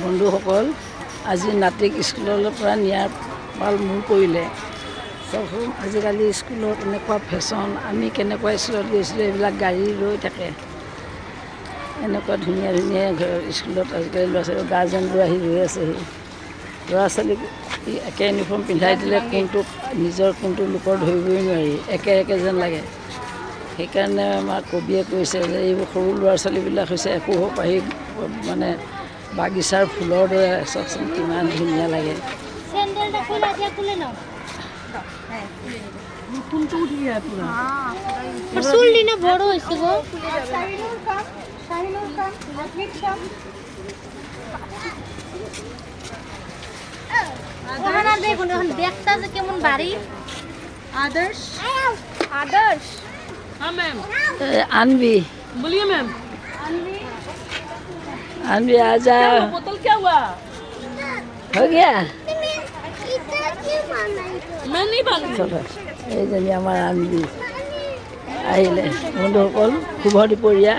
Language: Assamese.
বন্ধুসকল, আজি নাতিক স্কুলৰ পৰা নিয়াৰ পাল মোৰ পৰিলে। চাওকচোন, আজিকালি স্কুলত এনেকুৱা ফেশ্বন, আমি কেনেকুৱা স্কুলত গৈছিলোঁ এইবিলাক গাড়ী ৰৈ থাকে। এনেকুৱা ধুনীয়া ধুনীয়া স্কুলত আজিকালি ল'ৰা ছোৱালী গাৰ্জেনবোৰ আহি ৰৈ আছেহি। ল'ৰা ছোৱালীক একে ইউনিফৰ্ম পিন্ধাই দিলে কোনটো নিজৰ কোনটো লোকৰ ধৰিবই নোৱাৰি, একে একে যেন লাগে। সেইকাৰণে আমাৰ কবিয়ে কৈছে যে এইবোৰ সৰু ল'ৰা ছোৱালীবিলাক হৈছে একোহক আহি মানে বাগিচাৰ ফুলৰ দৰে। চাওকচোন কিমান ধুনীয়া লাগে। কেমন বাড়ি आदर्श आदर्श हाँ मैम अनवी बोलिए मैम अनवी आजा। बोतल क्या हुआ हो गया मैं नहीं बांध চলো, এইজনী আমাৰ আনবি আহিলে। বন্ধুসকল শুভ দুপৰীয়া।